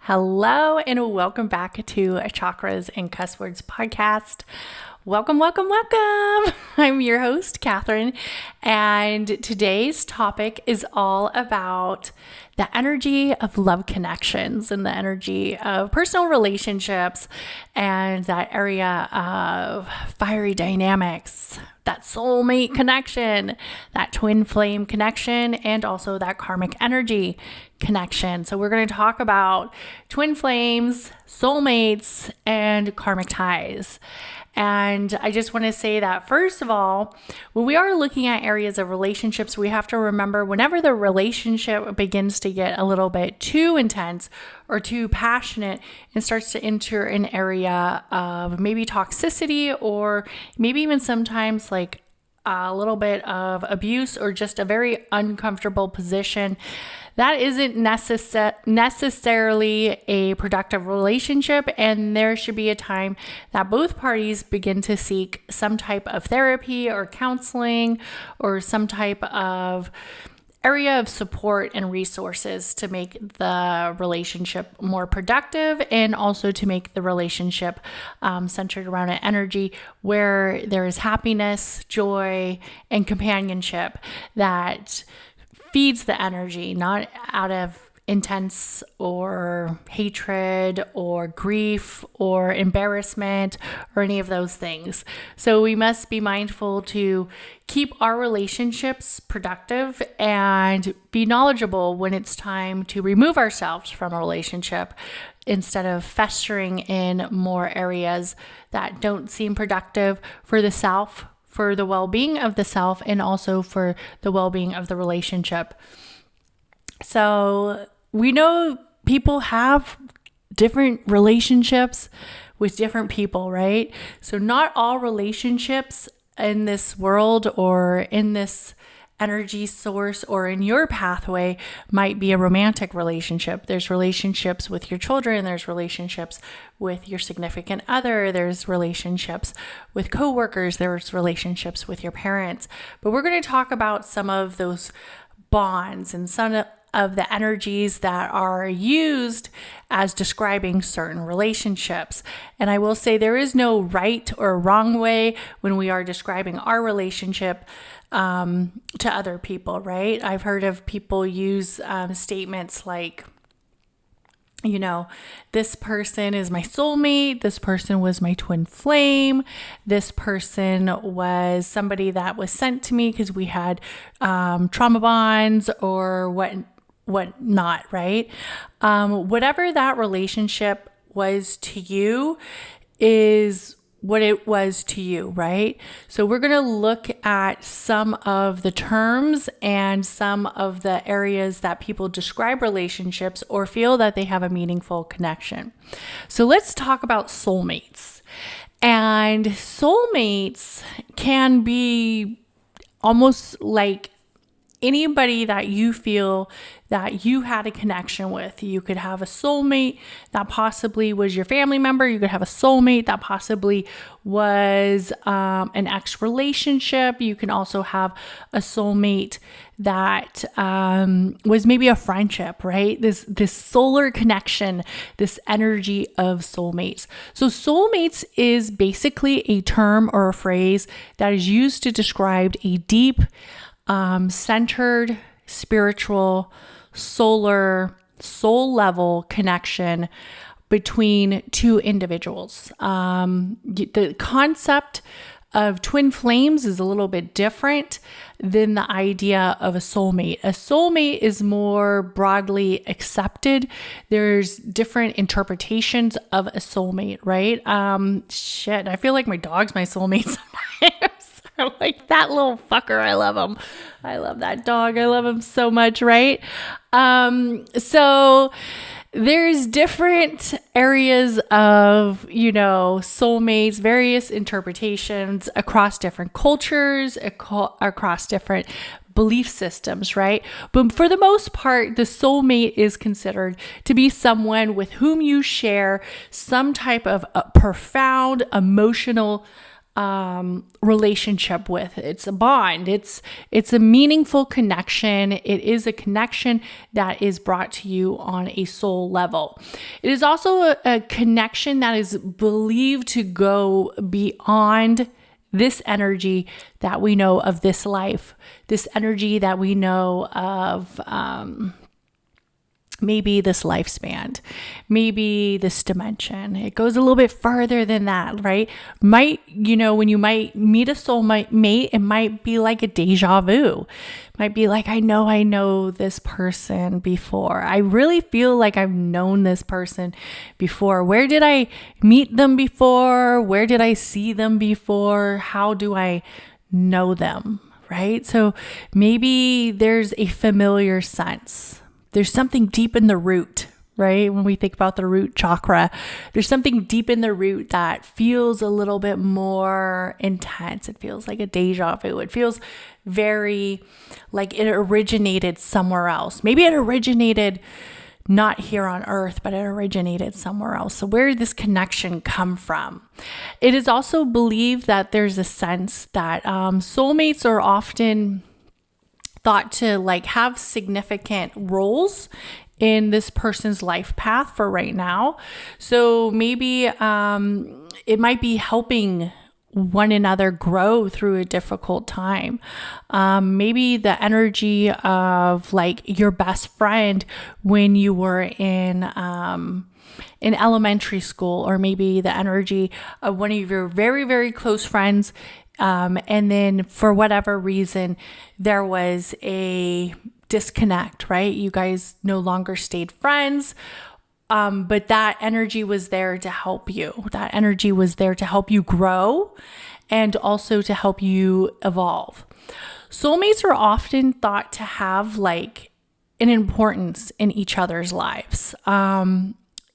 Hello and welcome back to Chakras and Cusswords Podcast. Welcome. I'm your host, Katherine, and today's topic is all about the energy of love connections and the energy of personal relationships and that area of fiery dynamics, that soulmate connection, that twin flame connection, and also that karmic energy connection. So we're going to talk about twin flames, soulmates, and karmic ties. And I just want to say that, first of all, when we are looking at areas of relationships, we have to remember whenever the relationship begins to get a little bit too intense or too passionate and starts to enter an area of maybe toxicity or maybe even sometimes like a little bit of abuse or just a very uncomfortable position, that isn't necessarily a productive relationship, and there should be a time that both parties begin to seek some type of therapy or counseling or some type of area of support and resources to make the relationship more productive and also to make the relationship centered around an energy where there is happiness, joy, and companionship that feeds the energy, not out of intense or hatred or grief or embarrassment or any of those things. So we must be mindful to keep our relationships productive and be knowledgeable when it's time to remove ourselves from a relationship instead of festering in more areas that don't seem productive for the self, for the well-being of the self, and also for the well-being of the relationship. So we know people have different relationships with different people, right? So not all relationships in this world or in this energy source or in your pathway might be a romantic relationship. There's relationships with your children, there's relationships with your significant other, there's relationships with coworkers, there's relationships with your parents. But we're going to talk about some of those bonds and some of the energies that are used as describing certain relationships. And I will say there is no right or wrong way when we are describing our relationship to other people, right? I've heard of people use statements like, you know, this person is my soulmate, this person was my twin flame, this person was somebody that was sent to me because we had trauma bonds or what not, right? Whatever that relationship was to you is what it was to you, right? So we're going to look at some of the terms and some of the areas that people describe relationships or feel that they have a meaningful connection. So let's talk about soulmates. And soulmates can be almost like anybody that you feel that you had a connection with. You could have a soulmate that possibly was your family member. You could have a soulmate that possibly was an ex-relationship. You can also have a soulmate that was maybe a friendship, right? This solar connection, this energy of soulmates. So soulmates is basically a term or a phrase that is used to describe a deep, centered, spiritual, soul level connection between two individuals. The concept of twin flames is a little bit different than the idea of a soulmate. A soulmate is more broadly accepted. There's different interpretations of a soulmate, right? I feel like my dog's my soulmate sometimes. I'm like, that little fucker, I love him. I love that dog. I love him so much, right? So there's different areas of, soulmates, various interpretations across different cultures, across different belief systems, right? But for the most part, the soulmate is considered to be someone with whom you share some type of profound emotional relationship with. It's a bond. It's a meaningful connection. It is a connection that is brought to you on a soul level. It is also a connection that is believed to go beyond this energy that we know of this life, this energy that we know of, maybe this lifespan, maybe this dimension. It goes a little bit further than that, right? When you might meet a soulmate, it might be like a deja vu. It might be like, I know this person before. I really feel like I've known this person before. Where did I meet them before? Where did I see them before? How do I know them, right? So maybe there's a familiar sense. There's something deep in the root, right? When we think about the root chakra, there's something deep in the root that feels a little bit more intense. It feels like a deja vu. It feels very like it originated somewhere else. Maybe it originated not here on earth, but it originated somewhere else. So where did this connection come from? It is also believed that there's a sense that soulmates are often thought to like have significant roles in this person's life path for right now. So maybe it might be helping one another grow through a difficult time. Maybe the energy of like your best friend when you were in elementary school, or maybe the energy of one of your very, very close friends. And then for whatever reason, there was a disconnect, right? You guys no longer stayed friends. But that energy was there to help you. That energy was there to help you grow and also to help you evolve. Soulmates are often thought to have like an importance in each other's lives.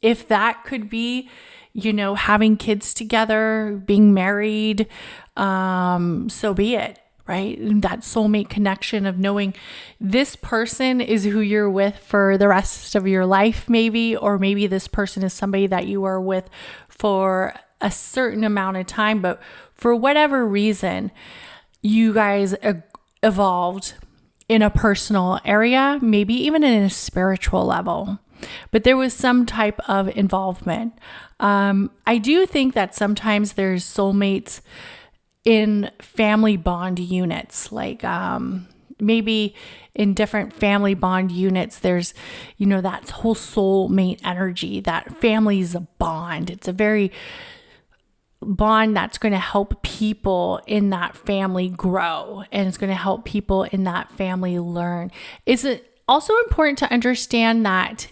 If that could be, having kids together, being married, so be it, right? That soulmate connection of knowing this person is who you're with for the rest of your life, maybe, or maybe this person is somebody that you are with for a certain amount of time, but for whatever reason, you guys evolved in a personal area, maybe even in a spiritual level. But there was some type of involvement. I do think that sometimes there's soulmates in family bond units, like maybe in different family bond units, there's, that whole soulmate energy. That family is a bond. It's a very bond that's going to help people in that family grow, and it's going to help people in that family learn. It's also important to understand that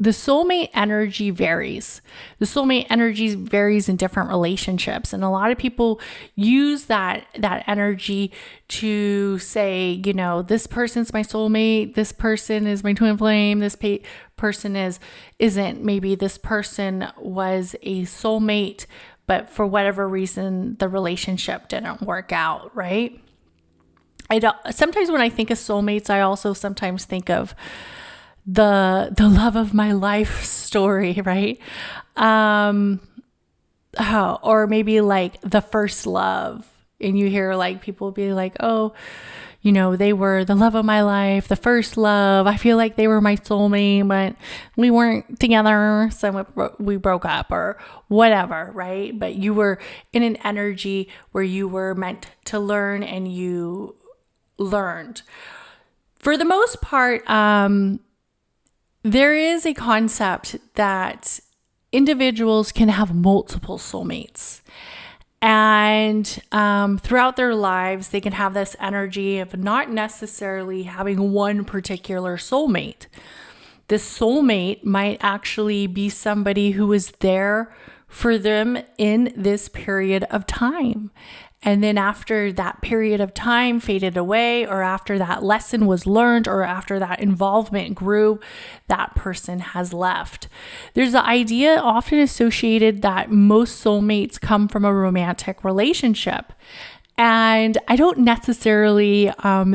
the soulmate energy varies. The soulmate energy varies in different relationships. And a lot of people use that energy to say, this person's my soulmate, this person is my twin flame, this person isn't. Maybe this person was a soulmate, but for whatever reason, the relationship didn't work out, right? Sometimes when I think of soulmates, I also sometimes think of the love of my life story, right? Or maybe like the first love, and you hear like people be like, oh, they were the love of my life, the first love. I feel like they were my soulmate, but we weren't together, so we broke up or whatever, right? But you were in an energy where you were meant to learn, and you learned. For the most part, there is a concept that individuals can have multiple soulmates. And throughout their lives, they can have this energy of not necessarily having one particular soulmate. This soulmate might actually be somebody who is there for them in this period of time. And then after that period of time faded away, or after that lesson was learned, or after that involvement grew, that person has left. There's the idea often associated that most soulmates come from a romantic relationship. And I don't necessarily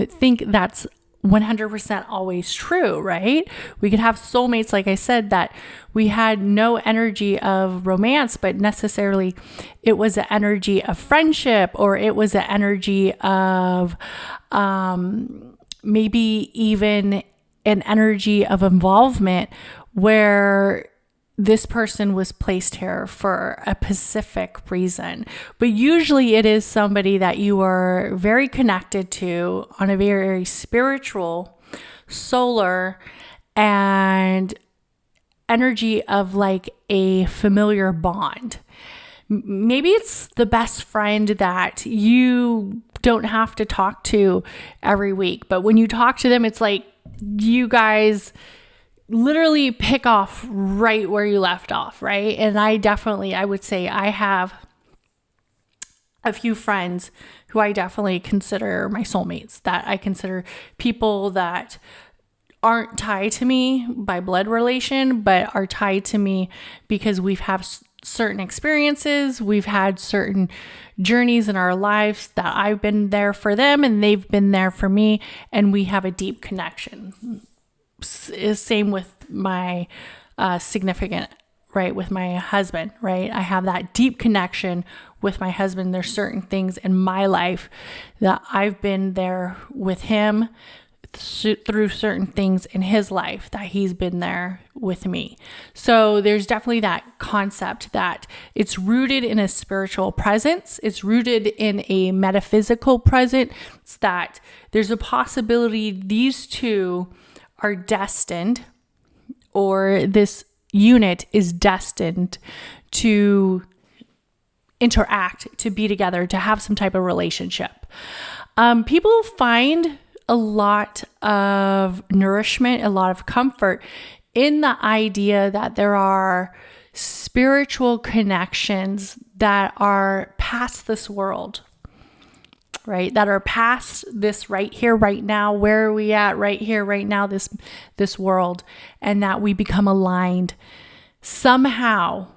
think that's 100% always true, right? We could have soulmates, like I said, that we had no energy of romance, but necessarily it was an energy of friendship, or it was an energy of maybe even an energy of involvement where this person was placed here for a specific reason. But usually it is somebody that you are very connected to on a very spiritual, solar, and energy of like a familiar bond. Maybe it's the best friend that you don't have to talk to every week, but when you talk to them, it's like you guys literally pick off right where you left off, right? And I would say I have a few friends who I definitely consider my soulmates, that I consider people that aren't tied to me by blood relation, but are tied to me because we've had certain experiences, we've had certain journeys in our lives that I've been there for them and they've been there for me, and we have a deep connection. Same with my significant, right? With my husband, right? I have that deep connection with my husband. There's certain things in my life that I've been there with him through certain things in his life that he's been there with me. So there's definitely that concept that it's rooted in a spiritual presence. It's rooted in a metaphysical presence, that there's a possibility these two are destined, or this unit is destined to interact, to be together, to have some type of relationship. People find a lot of nourishment, a lot of comfort in the idea that there are spiritual connections that are past this world, right? That are past this right here, right now. Where are we at right here, right now, this world, and that we become aligned somehow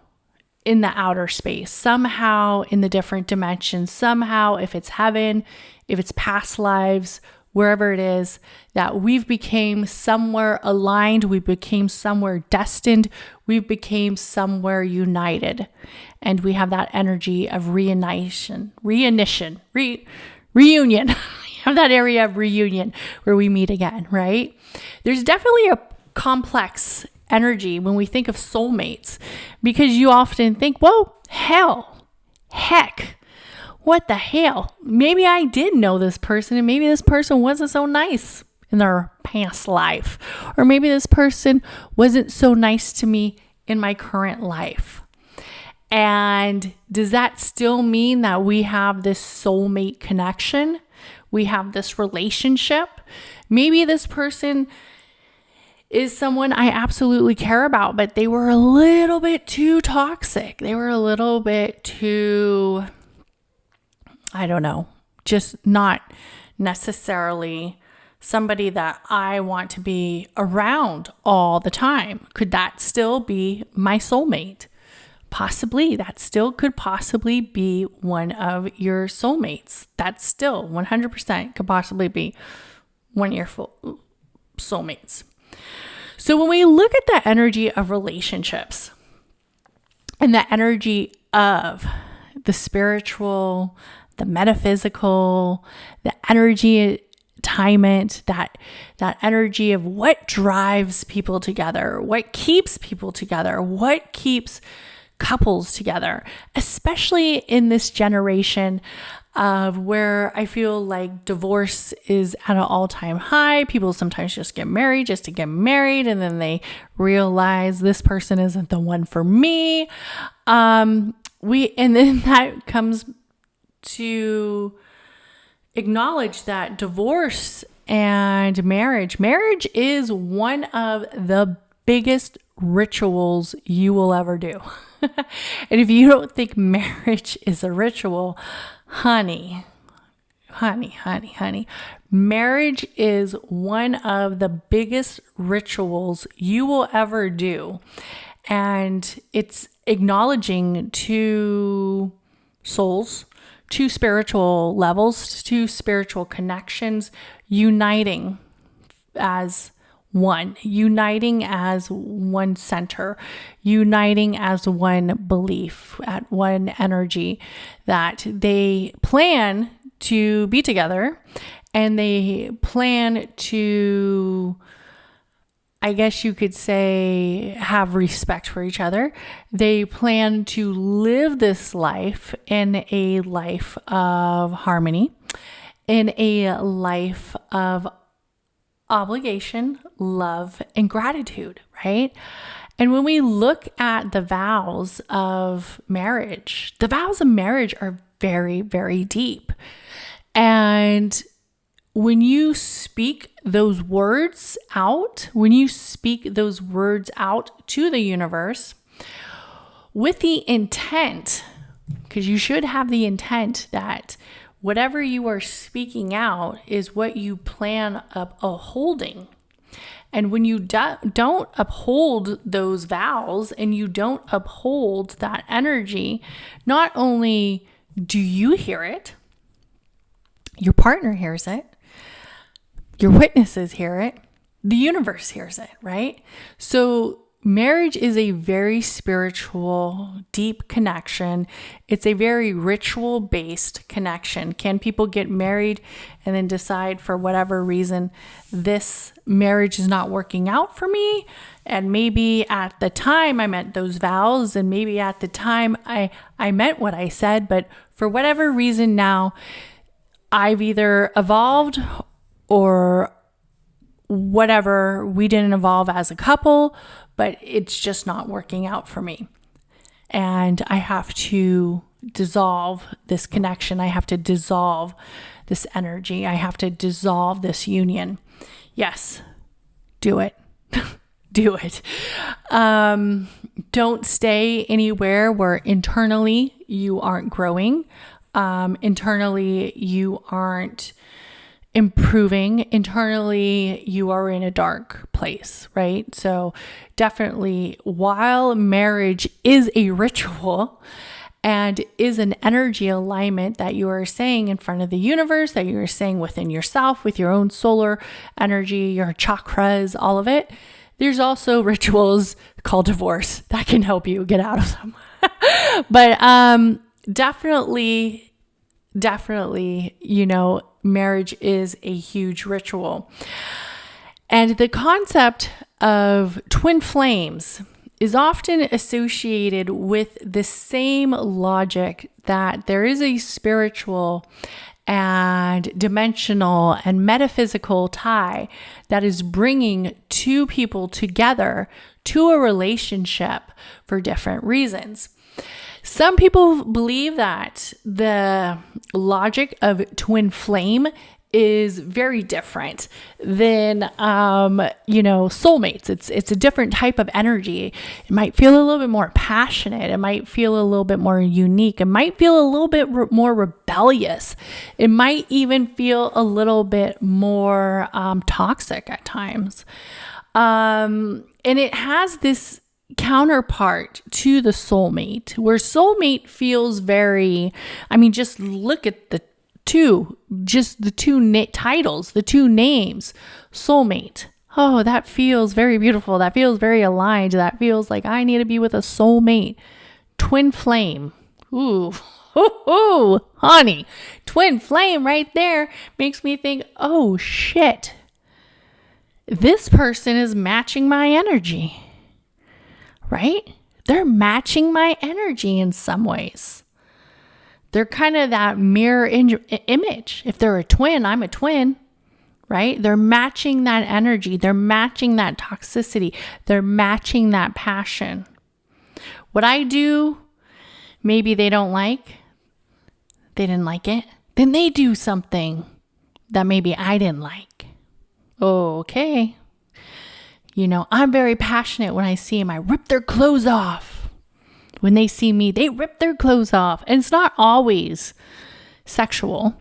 in the outer space, somehow in the different dimensions, somehow, if it's heaven, if it's past lives, wherever it is, that we've became somewhere aligned, we became somewhere destined, we became somewhere united, and we have that energy of reunion. We have that area of reunion where we meet again, right? There's definitely a complex energy when we think of soulmates, because you often think, whoa, heck, what the hell? Maybe I did know this person, and maybe this person wasn't so nice in their past life. Or maybe this person wasn't so nice to me in my current life. And does that still mean that we have this soulmate connection? We have this relationship? Maybe this person is someone I absolutely care about, but they were a little bit too toxic. They were a little bit too, I don't know, just not necessarily somebody that I want to be around all the time. Could that still be my soulmate? Possibly. That still could possibly be one of your soulmates. That still 100% could possibly be one of your soulmates. So when we look at the energy of relationships and the energy of the spiritual, the metaphysical, the energy alignment, that energy of what drives people together, what keeps people together, what keeps couples together, especially in this generation of where I feel like divorce is at an all-time high. People sometimes just get married just to get married, and then they realize this person isn't the one for me. And then that comes to acknowledge that divorce and marriage is one of the biggest rituals you will ever do. And if you don't think marriage is a ritual, honey, marriage is one of the biggest rituals you will ever do. And it's acknowledging two souls, two spiritual levels, two spiritual connections, uniting as one, uniting as one center, uniting as one belief, at one energy, that they plan to be together and they plan to, I guess you could say, have respect for each other. They plan to live this life in a life of harmony, in a life of obligation, love, and gratitude, right? And when we look at the vows of marriage are very, very deep. And when you speak those words out, to the universe with the intent, because you should have the intent that whatever you are speaking out is what you plan upholding. And when you don't uphold those vows and you don't uphold that energy, not only do you hear it, your partner hears it, your witnesses hear it, the universe hears it, right? So marriage is a very spiritual, deep connection. It's a very ritual-based connection. Can people get married and then decide for whatever reason this marriage is not working out for me? And maybe at the time I meant those vows, and maybe at the time I meant what I said, but for whatever reason now I've either evolved or whatever, we didn't evolve as a couple, but it's just not working out for me. And I have to dissolve this connection. I have to dissolve this energy. I have to dissolve this union. Yes, do it. Do it. Don't stay anywhere where internally you aren't growing. Internally you aren't improving. Internally, you are in a dark place, right? So definitely, while marriage is a ritual and is an energy alignment that you are saying in front of the universe, that you are saying within yourself, with your own solar energy, your chakras, all of it, there's also rituals called divorce that can help you get out of them. But definitely, marriage is a huge ritual. And the concept of twin flames is often associated with the same logic that there is a spiritual and dimensional and metaphysical tie that is bringing two people together to a relationship for different reasons. Some people believe that the logic of twin flame is very different than, soulmates. It's a different type of energy. It might feel a little bit more passionate. It might feel a little bit more unique. It might feel a little bit more rebellious. It might even feel a little bit more toxic at times. And it has this counterpart to the soulmate, where soulmate feels very, just look at the two titles, the two names, soulmate. Oh, that feels very beautiful. That feels very aligned. That feels like I need to be with a soulmate. Twin flame. Ooh, honey, twin flame right there makes me think, oh shit, this person is matching my energy. Right? They're matching my energy in some ways. They're kind of that mirror image. If they're a twin, I'm a twin, right? They're matching that energy. They're matching that toxicity. They're matching that passion. What I do, maybe they don't like. They didn't like it. Then they do something that maybe I didn't like. Okay. I'm very passionate when I see them. I rip their clothes off. When they see me, they rip their clothes off. And it's not always sexual.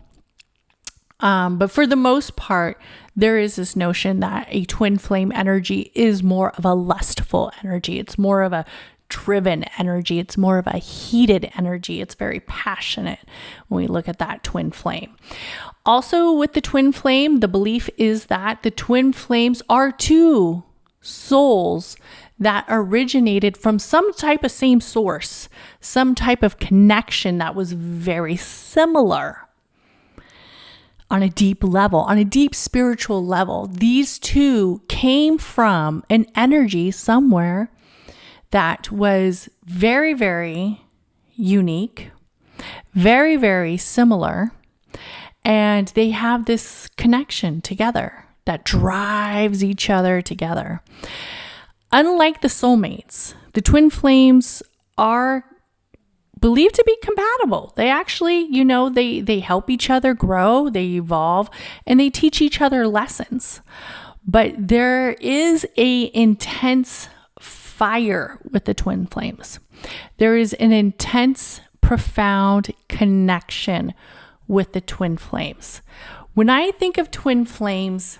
But for the most part, there is this notion that a twin flame energy is more of a lustful energy. It's more of a driven energy. It's more of a heated energy. It's very passionate when we look at that twin flame. Also with the twin flame, the belief is that the twin flames are two souls that originated from some type of same source, some type of connection that was very similar on a deep level, on a deep spiritual level. These two came from an energy somewhere that was very, very unique, very, very similar, and they have this connection together that drives each other together. Unlike the soulmates, the twin flames are believed to be compatible. They actually, they help each other grow, they evolve, and they teach each other lessons. But there is a intense fire with the twin flames. There is an intense, profound connection with the twin flames. When I think of twin flames,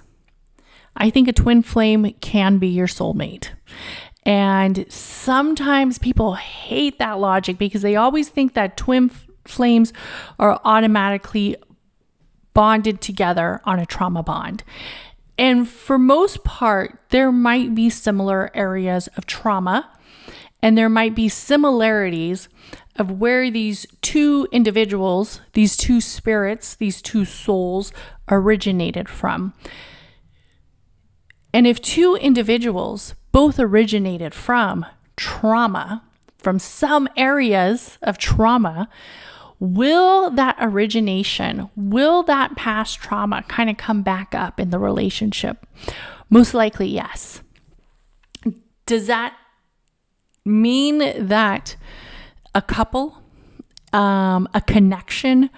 I think a twin flame can be your soulmate. And sometimes people hate that logic because they always think that twin flames are automatically bonded together on a trauma bond. And for most part, there might be similar areas of trauma, and there might be similarities of where these two individuals, these two spirits, these two souls originated from. And if two individuals both originated from trauma, from some areas of trauma, will that origination, will that past trauma kind of come back up in the relationship? Most likely, yes. Does that mean that a couple, a connection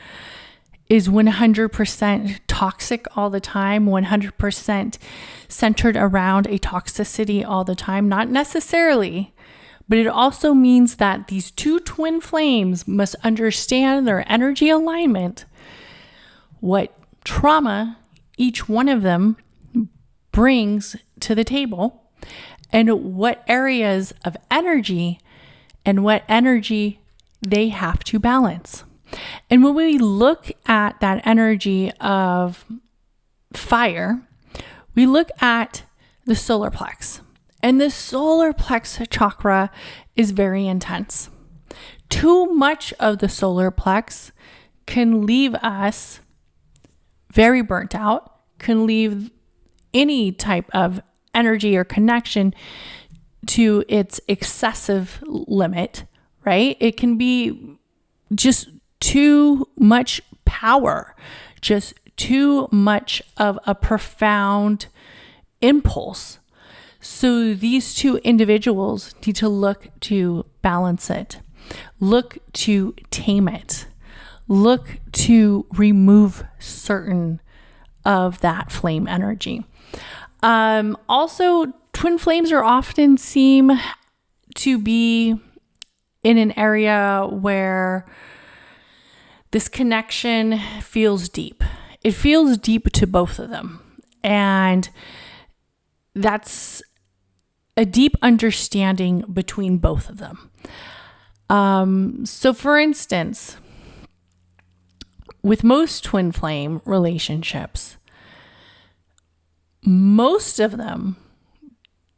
is 100% toxic all the time, 100% centered around a toxicity all the time? Not necessarily, but it also means that these two twin flames must understand their energy alignment, what trauma each one of them brings to the table, and what areas of energy and what energy they have to balance. And when we look at that energy of fire, we look at the solar plex. And the solar plex chakra is very intense. Too much of the solar plex can leave us very burnt out, can leave any type of energy or connection to its excessive limit, right? It can be just too much power, just too much of a profound impulse. So these two individuals need to look to balance it, look to tame it, look to remove certain of that flame energy. Also, twin flames are often seem to be in an area where this connection feels deep. It feels deep to both of them. And that's a deep understanding between both of them. So for instance, with most twin flame relationships, most of them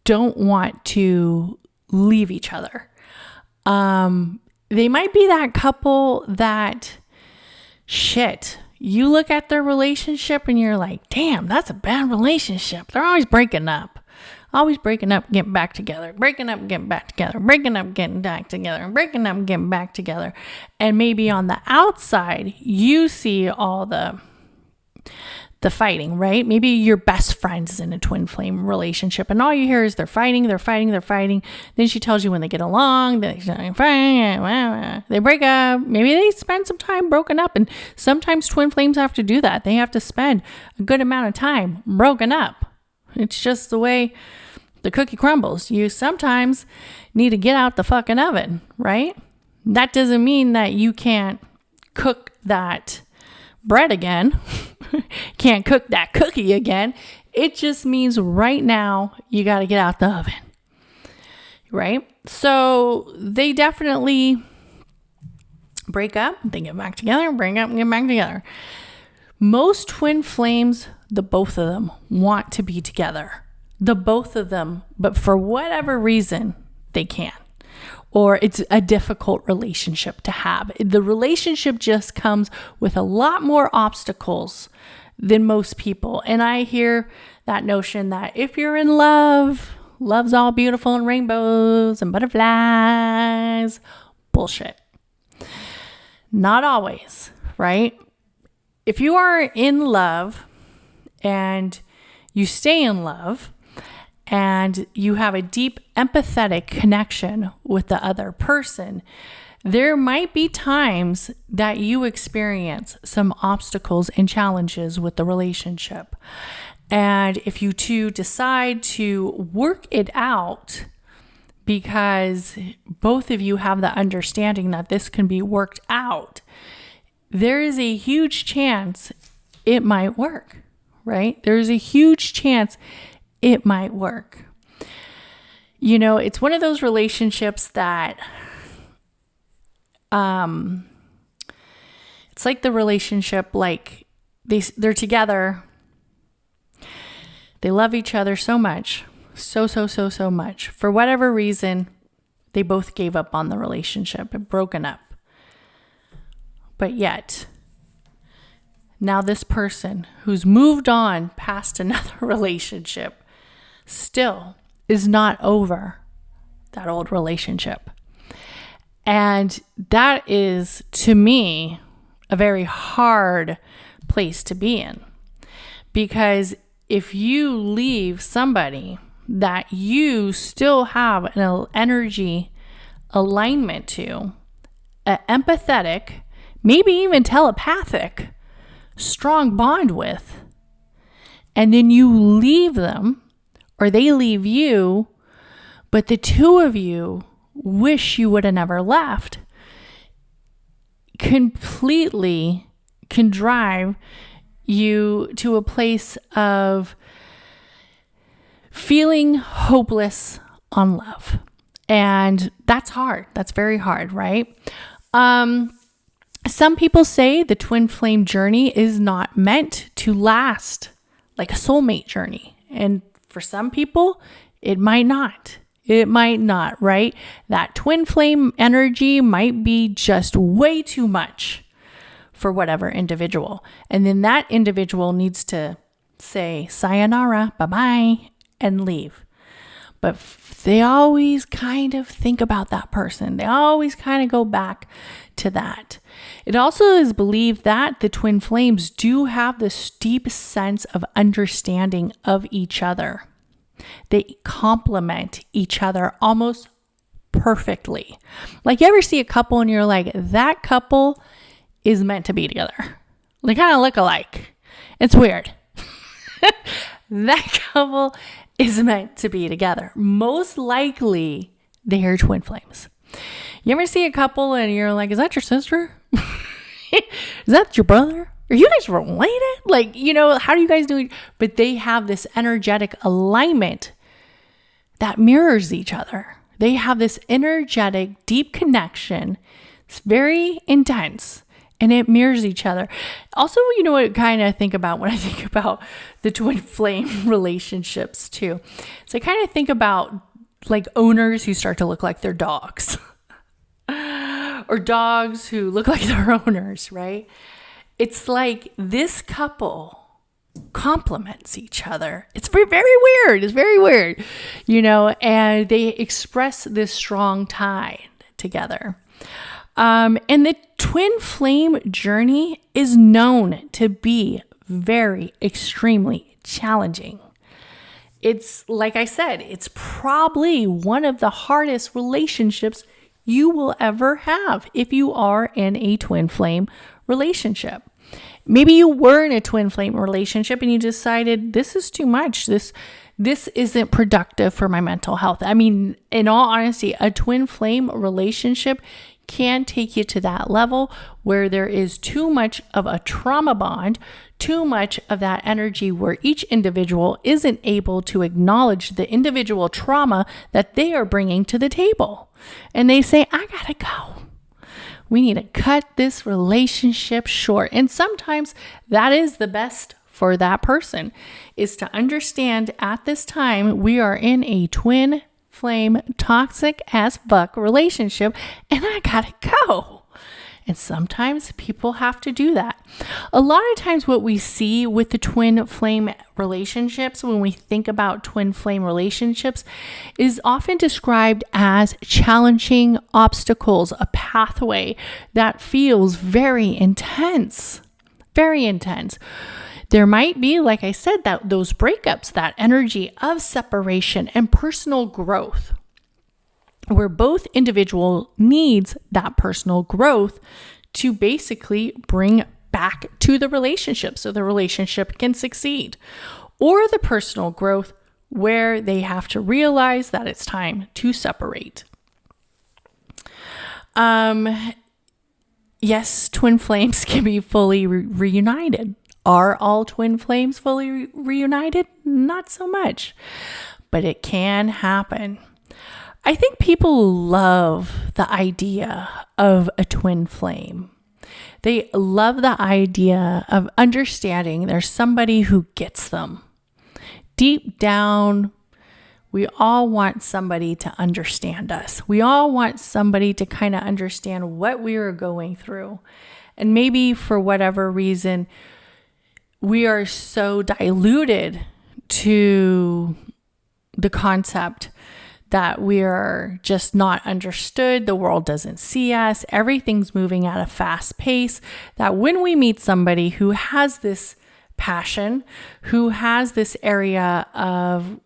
don't want to leave each other. They might be that couple that, you look at their relationship and you're like, damn, that's a bad relationship. They're always breaking up, getting back together, breaking up, getting back together, breaking up, getting back together, breaking up, getting back together. And maybe on the outside, you see all the fighting, right? Maybe your best friends in a twin flame relationship and all you hear is they're fighting. Then she tells you when they get along, they break up. Maybe they spend some time broken up, and sometimes twin flames have to do that. They have to spend a good amount of time broken up. It's just the way the cookie crumbles. You sometimes need to get out the fucking oven, right? That doesn't mean that you can't cook that bread again, can't cook that cookie again. It just means right now you got to get out the oven. right? So they definitely break up, they get back together, break up and get back together. Most twin flames, the both of them want to be together. The both of them, but for whatever reason, they can't. Or it's a difficult relationship to have. The relationship just comes with a lot more obstacles than most people. And I hear that notion that if you're in love, love's all beautiful and rainbows and butterflies. Bullshit. Not always, right? If you are in love and you stay in love, and you have a deep empathetic connection with the other person, there might be times that you experience some obstacles and challenges with the relationship. And if you two decide to work it out, because both of you have the understanding that this can be worked out, there is a huge chance it might work, right? There's a huge chance it might work. You know, it's one of those relationships that it's like the relationship, like they're together. They love each other so much, so much. For whatever reason, they both gave up on the relationship and broken up. But yet, now this person who's moved on past another relationship still is not over that old relationship. And that is, to me, a very hard place to be in. Because if you leave somebody that you still have an energy alignment to, an empathetic, maybe even telepathic, strong bond with, and then you leave them, or they leave you, but the two of you wish you would have never left, completely can drive you to a place of feeling hopeless on love. And that's hard. That's very hard, right? Some people say the twin flame journey is not meant to last like a soulmate journey. And for some people, it might not. It might not, right? That twin flame energy might be just way too much for whatever individual. And then that individual needs to say sayonara, bye-bye, and leave. But they always kind of think about that person. They always kind of go back to that. It also is believed that the twin flames do have this deep sense of understanding of each other. They complement each other almost perfectly. Like, you ever see a couple and you're like, that couple is meant to be together. They kind of look alike. It's weird. That couple is meant to be together. Most likely, they are twin flames. You ever see a couple and you're like, is that your sister? Is that your brother? Are you guys related? Like, you know, how do you guys do it? But they have this energetic alignment that mirrors each other. They have this energetic, deep connection. It's very intense and it mirrors each other. Also, you know what I kind of think about when I think about the twin flame relationships too. So I kind of think about like owners who start to look like their dogs or dogs who look like their owners, right? It's like this couple complements each other. It's very weird. It's very weird, you know, and they express this strong tie together. And the twin flame journey is known to be very extremely challenging. It's like I said, it's probably one of the hardest relationships you will ever have if you are in a twin flame relationship. Maybe you were in a twin flame relationship and you decided this is too much. This isn't productive for my mental health. I mean, in all honesty, a twin flame relationship can take you to that level where there is too much of a trauma bond, too much of that energy where each individual isn't able to acknowledge the individual trauma that they are bringing to the table. And they say, I gotta go. We need to cut this relationship short. And sometimes that is the best for that person, is to understand at this time we are in a twin flame toxic as fuck relationship and I gotta go. And sometimes people have to do that. A lot of times what we see with the twin flame relationships, when we think about twin flame relationships, is often described as challenging obstacles, a pathway that feels very intense, very intense. There might be, like I said, that those breakups, that energy of separation and personal growth, where both individual needs that personal growth to basically bring back to the relationship so the relationship can succeed, or the personal growth where they have to realize that it's time to separate. Yes, twin flames can be fully reunited. Are all twin flames fully reunited? Not so much, but it can happen. I think people love the idea of a twin flame. They love the idea of understanding there's somebody who gets them. Deep down, we all want somebody to understand us. We all want somebody to kind of understand what we are going through. And maybe for whatever reason, we are so diluted to the concept that we are just not understood. The world doesn't see us. Everything's moving at a fast pace, that when we meet somebody who has this passion, who has this area of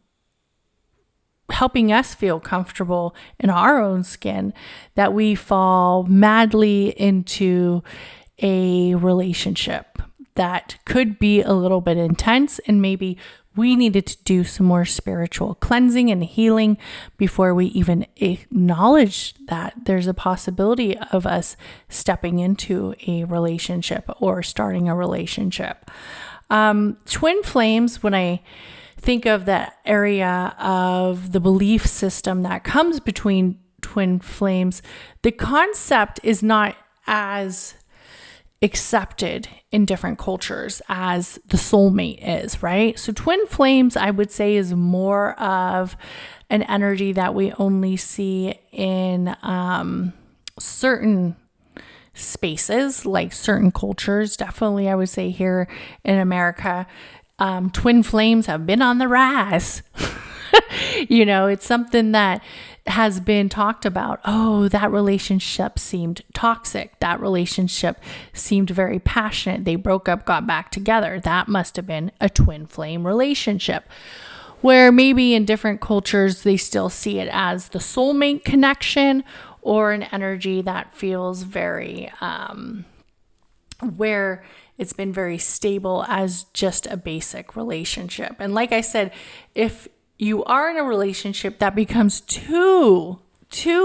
helping us feel comfortable in our own skin, that we fall madly into a relationship that could be a little bit intense, and maybe we needed to do some more spiritual cleansing and healing before we even acknowledge that there's a possibility of us stepping into a relationship or starting a relationship. Twin flames, when I think of that area of the belief system that comes between twin flames, the concept is not as accepted in different cultures as the soulmate is, right? So twin flames, I would say, is more of an energy that we only see in certain spaces, like certain cultures. Definitely, I would say here in America, twin flames have been on the rise. It's something that has been talked about. Oh, that relationship seemed toxic. That relationship seemed very passionate. They broke up, got back together. That must have been a twin flame relationship. Where maybe in different cultures, they still see it as the soulmate connection, or an energy that feels very, where it's been very stable as just a basic relationship. And like I said, if you are in a relationship that becomes too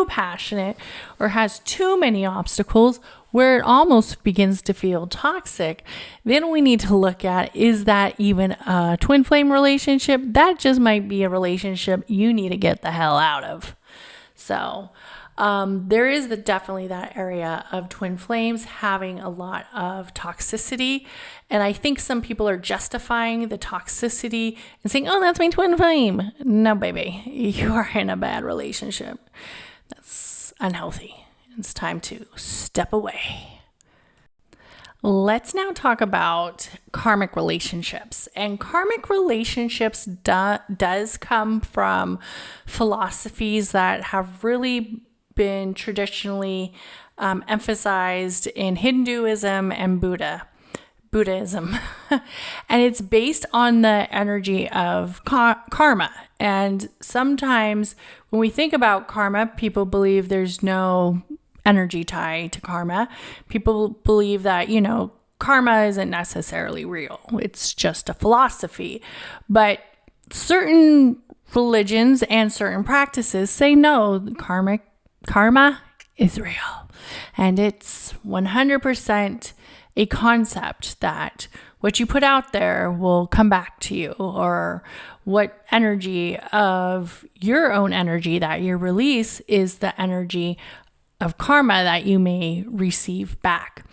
passionate or has too many obstacles, where it almost begins to feel toxic, then we need to look at, is that even a twin flame relationship? That just might be a relationship you need to get the hell out of. So there is definitely that area of twin flames having a lot of toxicity. And I think some people are justifying the toxicity and saying, oh, that's my twin flame. No, baby, you are in a bad relationship. That's unhealthy. It's time to step away. Let's now talk about karmic relationships. And karmic relationships does come from philosophies that have really been traditionally emphasized in Hinduism and Buddhism. And it's based on the energy of karma. And sometimes when we think about karma, people believe there's no energy tie to karma. People believe that, karma isn't necessarily real. It's just a philosophy. But certain religions and certain practices say no, karma is real. And it's 100% a concept that what you put out there will come back to you, or what energy of your own energy that you release is the energy of karma that you may receive back.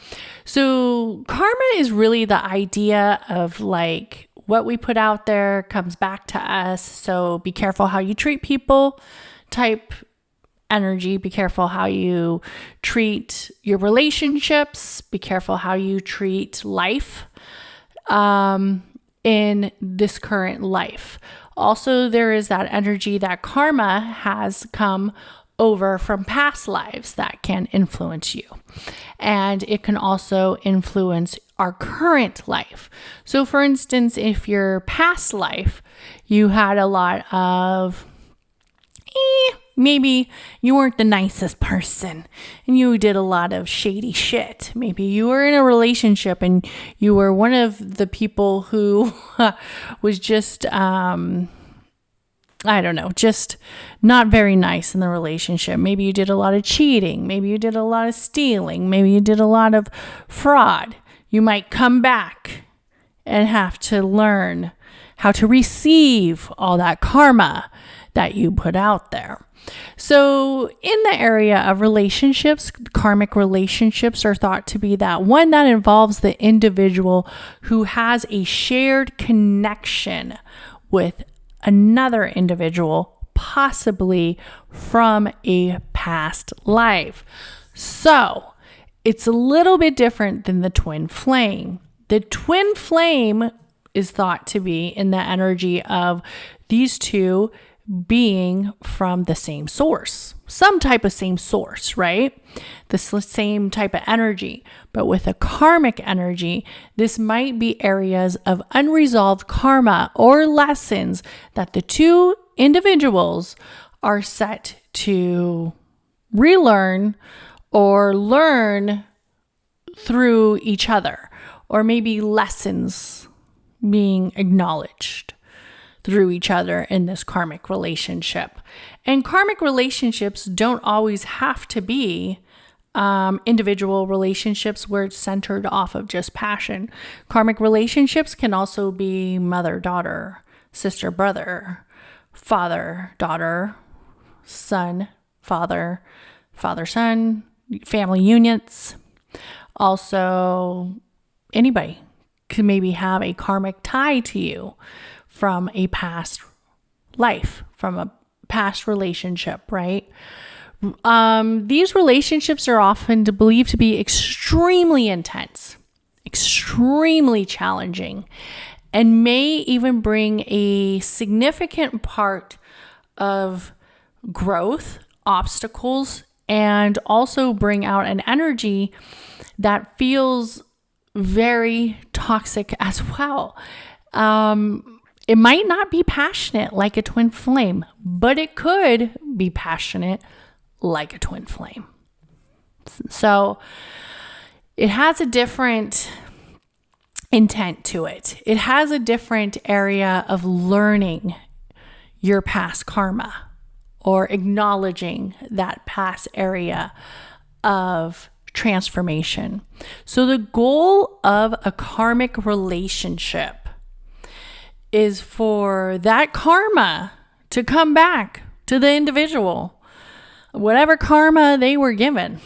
So karma is really the idea of like what we put out there comes back to us. So be careful how you treat people type energy. Be careful how you treat your relationships. Be careful how you treat life in this current life. Also, there is that energy that karma has come over from past lives that can influence you. And it can also influence our current life. So for instance, if your past life, you had a lot of, maybe you weren't the nicest person and you did a lot of shady shit. Maybe you were in a relationship and you were one of the people who was just, just not very nice in the relationship. Maybe you did a lot of cheating. Maybe you did a lot of stealing. Maybe you did a lot of fraud. You might come back and have to learn how to receive all that karma that you put out there. So in the area of relationships, karmic relationships are thought to be that one that involves the individual who has a shared connection with another individual, possibly from a past life. So it's a little bit different than the twin flame. The twin flame is thought to be in the energy of these two being from the same source, some type of same source, right? The same type of energy. But with a karmic energy, this might be areas of unresolved karma or lessons that the two individuals are set to relearn or learn through each other, or maybe lessons being acknowledged through each other in this karmic relationship. And karmic relationships don't always have to be individual relationships where it's centered off of just passion. Karmic relationships can also be mother-daughter, sister-brother, father-daughter, son-father, father-son, family unions. Also, anybody could maybe have a karmic tie to you from a past life, from a past relationship, right? These relationships are often believed to be extremely intense, extremely challenging, and may even bring a significant part of growth, obstacles, and also bring out an energy that feels very toxic as well. It might not be passionate like a twin flame, but it could be passionate like a twin flame. So it has a different intent to it. It has a different area of learning your past karma or acknowledging that past area of transformation. So the goal of a karmic relationship is for that karma to come back to the individual. Whatever karma they were given,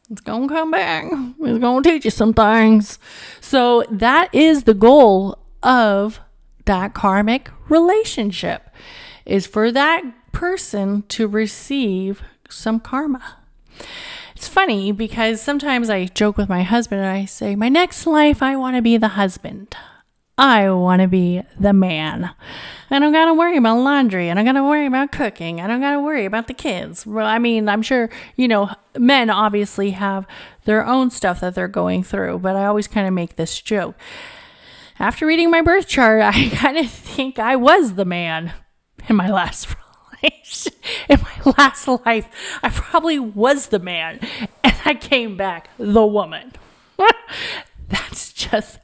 it's going to come back. It's going to teach you some things. So that is the goal of that karmic relationship, is for that person to receive some karma. It's funny because sometimes I joke with my husband and I say, my next life, I want to be the husband. I want to be the man. I don't got to worry about laundry. I don't got to worry about cooking. I don't got to worry about the kids. Well, I mean, I'm sure, men obviously have their own stuff that they're going through, but I always kind of make this joke. After reading my birth chart, I kind of think I was the man in my last relationship. In my last life, I probably was the man, and I came back the woman. That's just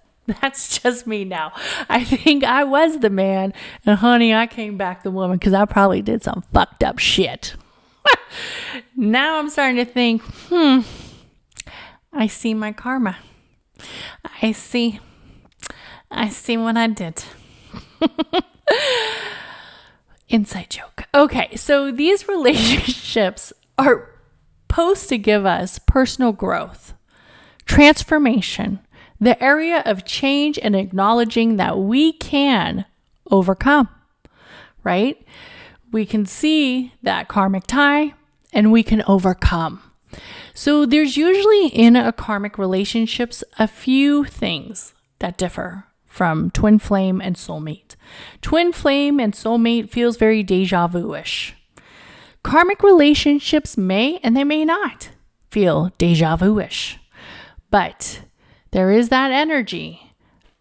me now. I think I was the man, and honey, I came back the woman because I probably did some fucked up shit. Now I'm starting to think, I see my karma. I see what I did. Inside joke. Okay, so these relationships are supposed to give us personal growth, transformation, the area of change, and acknowledging that we can overcome, right? We can see that karmic tie and we can overcome. So there's usually in a karmic relationships a few things that differ from twin flame and soulmate. Twin flame and soulmate feels very deja vu-ish. Karmic relationships may and they may not feel deja vu-ish, but there is that energy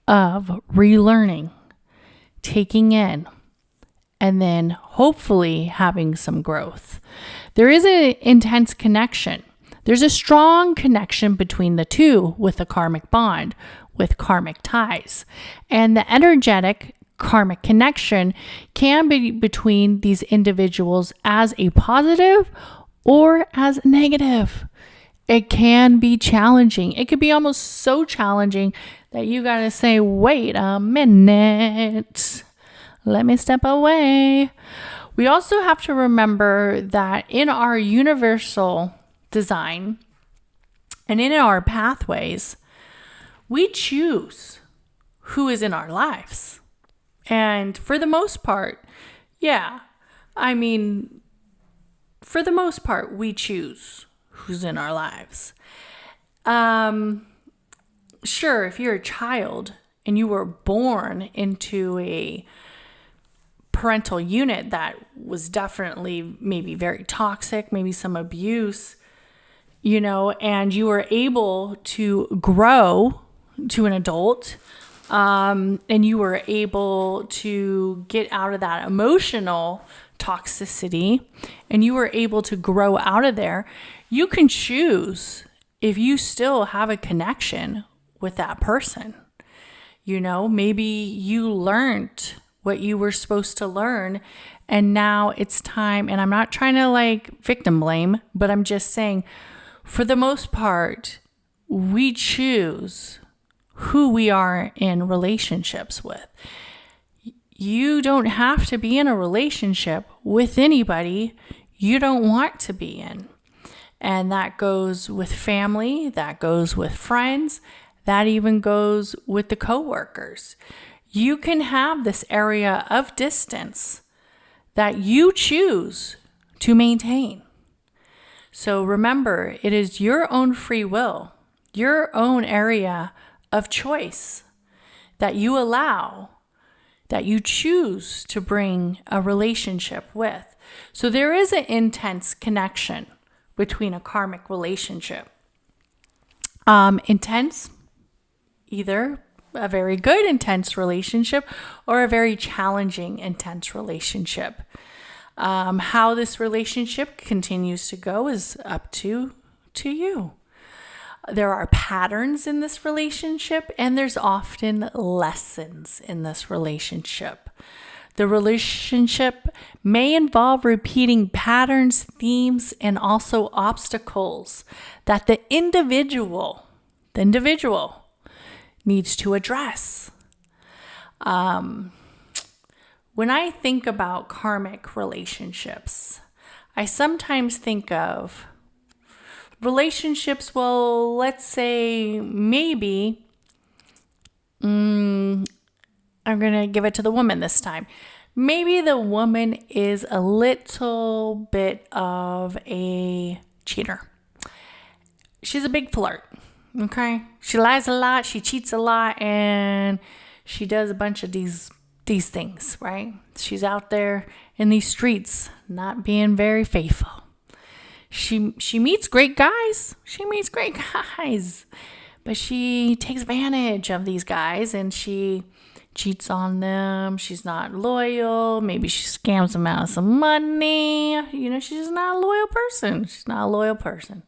of relearning, taking in, and then hopefully having some growth. There is an intense connection. There's a strong connection between the two with a karmic bond, with karmic ties. And the energetic karmic connection can be between these individuals as a positive or as a negative. It can be challenging. It could be almost so challenging that you got to say, wait a minute, let me step away. We also have to remember that in our universal design and in our pathways, we choose who is in our lives. And for the most part, for the most part, we choose who's in our lives. Sure, if you're a child and you were born into a parental unit that was definitely maybe very toxic, maybe some abuse, and you were able to grow to an adult, and you were able to get out of that emotional toxicity, and you were able to grow out of there, you can choose if you still have a connection with that person. Maybe you learned what you were supposed to learn, and now it's time. And I'm not trying to victim blame, but I'm just saying, for the most part, we choose who we are in relationships with. You don't have to be in a relationship with anybody you don't want to be in. And that goes with family, that goes with friends, that even goes with the coworkers. You can have this area of distance that you choose to maintain. So remember, it is your own free will, your own area of choice that you allow, that you choose to bring a relationship with. So there is an intense connection between a karmic relationship. Intense, either a very good intense relationship or a very challenging intense relationship. How this relationship continues to go is up to you. There are patterns in this relationship, and there's often lessons in this relationship. The relationship may involve repeating patterns, themes, and also obstacles that the individual needs to address. When I think about karmic relationships, I sometimes think of relationships, well, let's say maybe, I'm going to give it to the woman this time. Maybe the woman is a little bit of a cheater. She's a big flirt, okay? She lies a lot, she cheats a lot, and she does a bunch of these things, right? She's out there in these streets not being very faithful. She meets great guys. But she takes advantage of these guys and she cheats on them. She's not loyal. Maybe she scams them out of some money. She's just not a loyal person.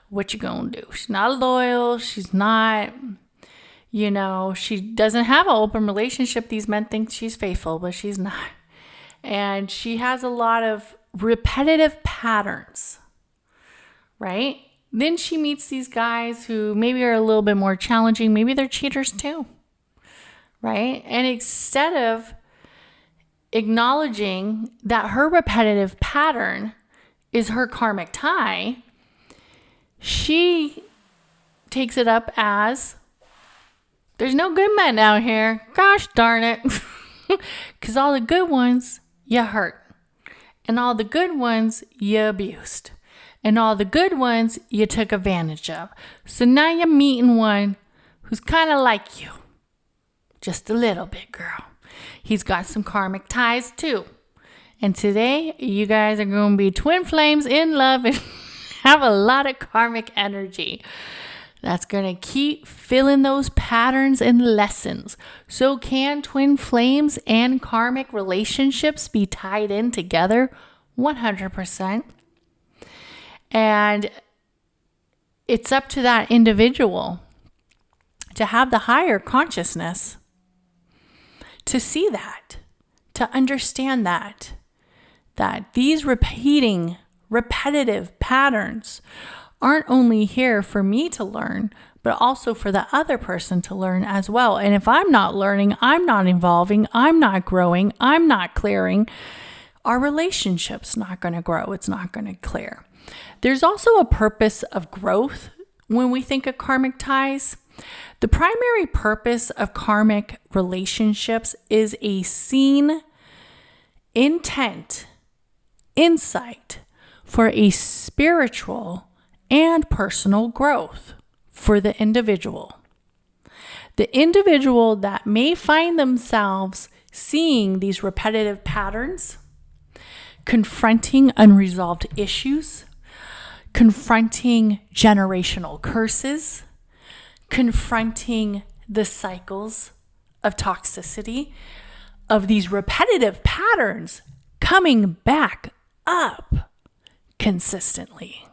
What you gonna do? She's not loyal. She's not, she doesn't have an open relationship. These men think she's faithful, but she's not. And she has a lot of repetitive patterns, right? Then she meets these guys who maybe are a little bit more challenging. Maybe they're cheaters too, right? And instead of acknowledging that her repetitive pattern is her karmic tie, she takes it up as, there's no good men out here. Gosh darn it. Because all the good ones you hurt. And all the good ones you abused. And all the good ones you took advantage of. So now you're meeting one who's kind of like you. Just a little bit, girl. He's got some karmic ties too. And today, you guys are going to be twin flames in love and have a lot of karmic energy. That's going to keep filling those patterns and lessons. So can twin flames and karmic relationships be tied in together? 100%. And it's up to that individual to have the higher consciousness to see that, to understand that these repetitive patterns aren't only here for me to learn, but also for the other person to learn as well. And if I'm not learning, I'm not evolving, I'm not growing, I'm not clearing, our relationship's not going to grow. It's not going to clear. There's also a purpose of growth when we think of karmic ties. The primary purpose of karmic relationships is a seen intent, insight for a spiritual and personal growth for the individual. The individual that may find themselves seeing these repetitive patterns, confronting unresolved issues, confronting generational curses, confronting the cycles of toxicity, of these repetitive patterns coming back up consistently.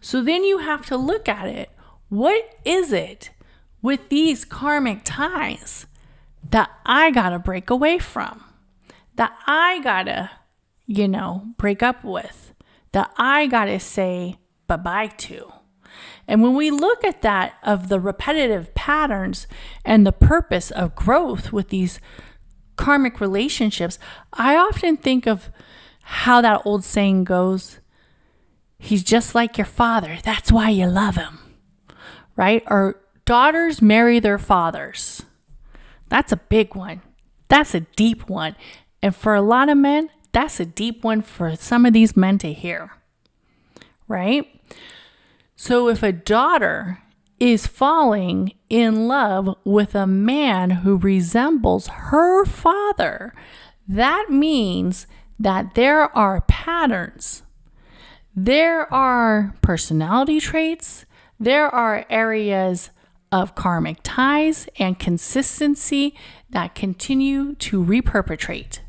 So then you have to look at it. What is it with these karmic ties that I gotta break away from? That I gotta, break up with? That I gotta say bye-bye to? And when we look at that, of the repetitive patterns and the purpose of growth with these karmic relationships, I often think of how that old saying goes, he's just like your father. That's why you love him, right? Or daughters marry their fathers. That's a big one. That's a deep one. And for a lot of men, that's a deep one for some of these men to hear, right? So if a daughter is falling in love with a man who resembles her father, that means that there are patterns, there are personality traits, there are areas of karmic ties and consistency that continue to reperpetrate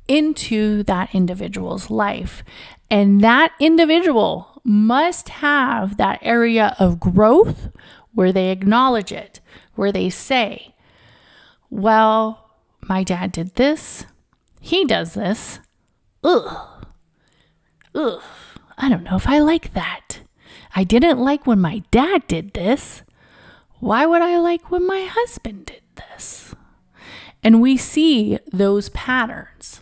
into that individual's life. And that individual must have that area of growth where they acknowledge it, where they say, well, my dad did this, he does this, ugh, I don't know if I like that. I didn't like when my dad did this. Why would I like when my husband did this? And we see those patterns.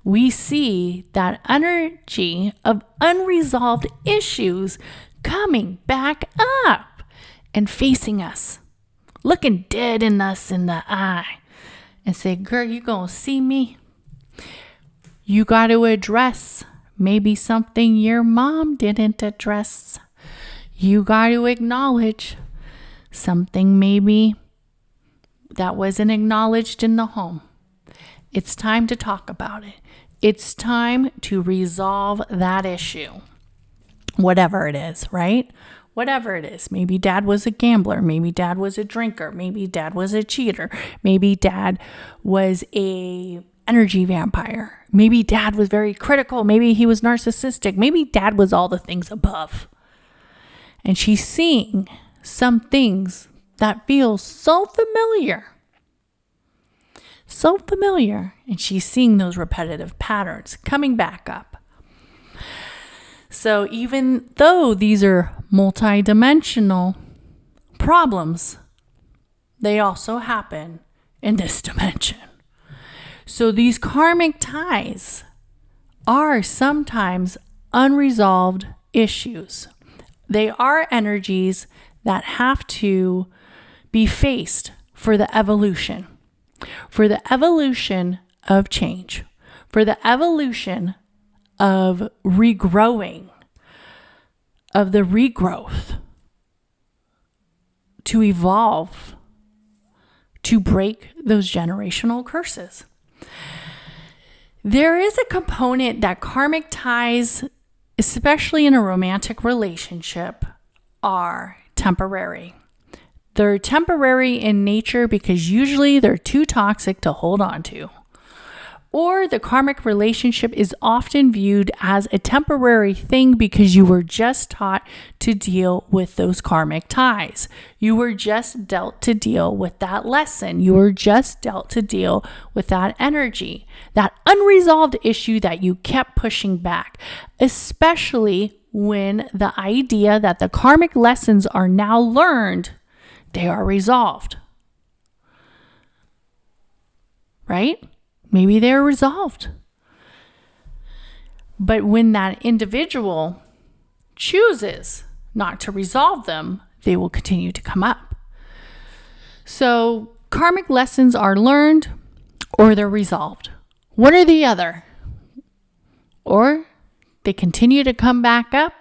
We see that energy of unresolved issues coming back up and facing us, looking dead in us in the eye and say, girl, you gonna see me? You got to address maybe something your mom didn't address. You got to acknowledge something maybe that wasn't acknowledged in the home. It's time to talk about it. It's time to resolve that issue. Whatever it is, right? Whatever it is. Maybe dad was a gambler. Maybe dad was a drinker. Maybe dad was a cheater. Maybe dad was a energy vampire. Maybe dad was very critical. Maybe he was narcissistic. Maybe dad was all the things above. And she's seeing some things that feel so familiar. so familiar, and she's seeing those repetitive patterns coming back up. So even though these are multidimensional problems, they also happen in this dimension. So these karmic ties are sometimes unresolved issues. They are energies that have to be faced for the evolution of change, for the evolution of regrowing, of the regrowth, to evolve, to break those generational curses. There is a component that karmic ties, especially in a romantic relationship, are temporary. They're temporary in nature because usually they're too toxic to hold on to. Or the karmic relationship is often viewed as a temporary thing because you were just taught to deal with those karmic ties. You were just dealt to deal with that lesson. You were just dealt to deal with that energy, that unresolved issue that you kept pushing back, especially when the idea that the karmic lessons are now learned, they are resolved. Right? Maybe they're resolved. But when that individual chooses not to resolve them, they will continue to come up. So karmic lessons are learned or they're resolved. One or the other. Or they continue to come back up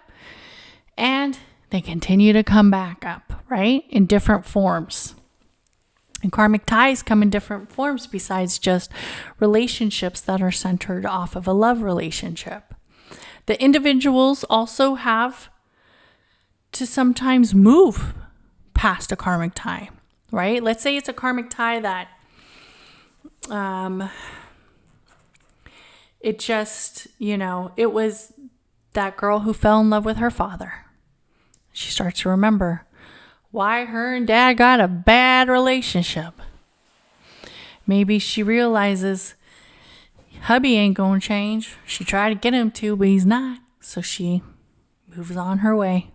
and they continue to come back up, right? In different forms. And karmic ties come in different forms besides just relationships that are centered off of a love relationship. The individuals also have to sometimes move past a karmic tie, right? Let's say it's a karmic tie that it just, it was that girl who fell in love with her father. She starts to remember why her and dad got a bad relationship. Maybe she realizes hubby ain't gonna change. She tried to get him to, but he's not. So she moves on her way.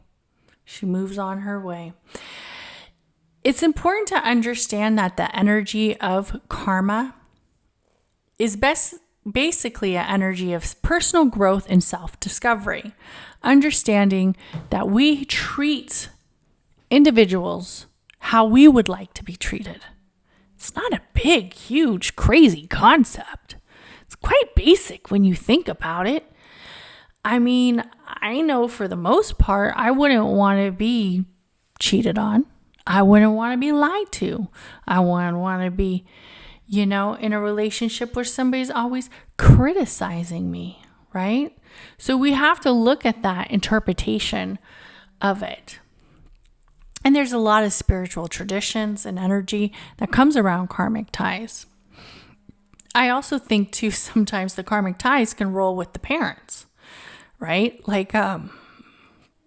It's important to understand that the energy of karma is basically an energy of personal growth and self-discovery. Understanding that we treat individuals how we would like to be treated. It's not a big, huge, crazy concept. It's quite basic when you think about it. I mean, I know for the most part, I wouldn't want to be cheated on. I wouldn't want to be lied to. I wouldn't want to be, in a relationship where somebody's always criticizing me, right? So we have to look at that interpretation of it. And there's a lot of spiritual traditions and energy that comes around karmic ties. I also think too, sometimes the karmic ties can roll with the parents, right? Like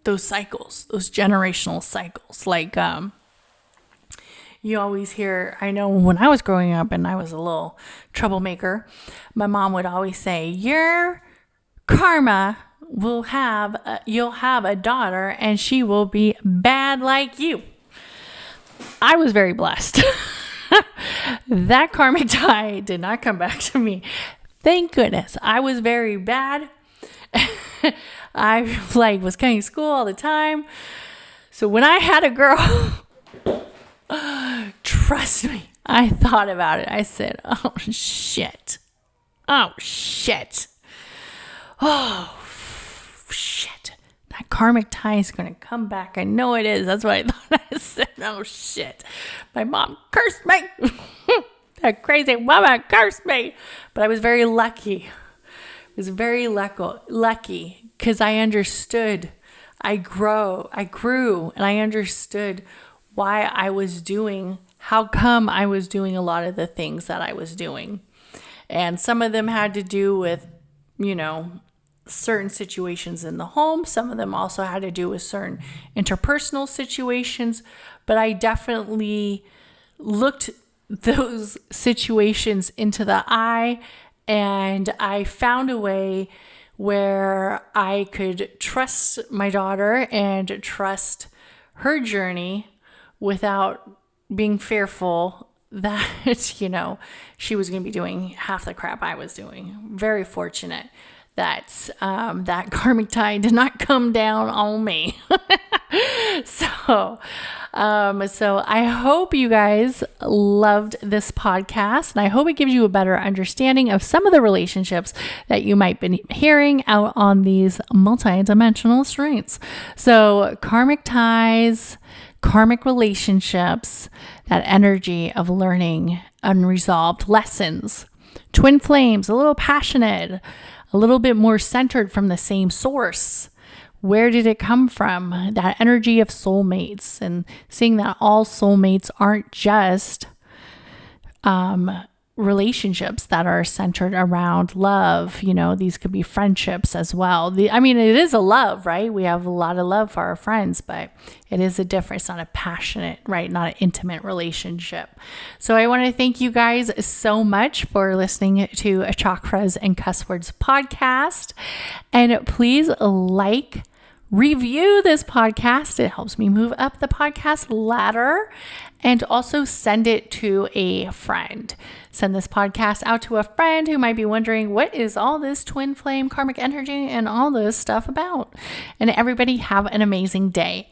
those cycles, those generational cycles. Like you always hear, I know when I was growing up and I was a little troublemaker, my mom would always say, your karma you'll have a daughter and she will be bad like you. I was very blessed. That karmic tie did not come back to me. Thank goodness. I was very bad. I was cutting school all the time. So when I had a girl, trust me, I thought about it. I said, oh shit. Oh shit. That karmic tie is going to come back. I know it is. That's what I thought. I said, oh shit. My mom cursed me. That crazy woman cursed me. But I was very lucky. I was very lucky because I understood. I grew and I understood why I was doing, how come I was doing a lot of the things that I was doing. And some of them had to do with, certain situations in the home. Some of them also had to do with certain interpersonal situations. But I definitely looked those situations into the eye, and I found a way where I could trust my daughter and trust her journey without being fearful that, she was going to be doing half the crap I was doing. Very fortunate that that karmic tide did not come down on me. So I hope you guys loved this podcast, and I hope it gives you a better understanding of some of the relationships that you might be hearing out on these multidimensional streets. So karmic ties, karmic relationships, that energy of learning unresolved lessons, twin flames, a little passionate, a little bit more centered from the same source. Where did it come from? That energy of soulmates, and seeing that all soulmates aren't just relationships that are centered around love. These could be friendships as well. It is a love, right? We have a lot of love for our friends, but it is a different, it's not a passionate, right? Not an intimate relationship. So I want to thank you guys so much for listening to a Chakras and Cusswords podcast. And please review this podcast. It helps me move up the podcast ladder. And also send it to a friend. Send this podcast out to a friend who might be wondering, what is all this twin flame karmic energy and all this stuff about? And everybody have an amazing day.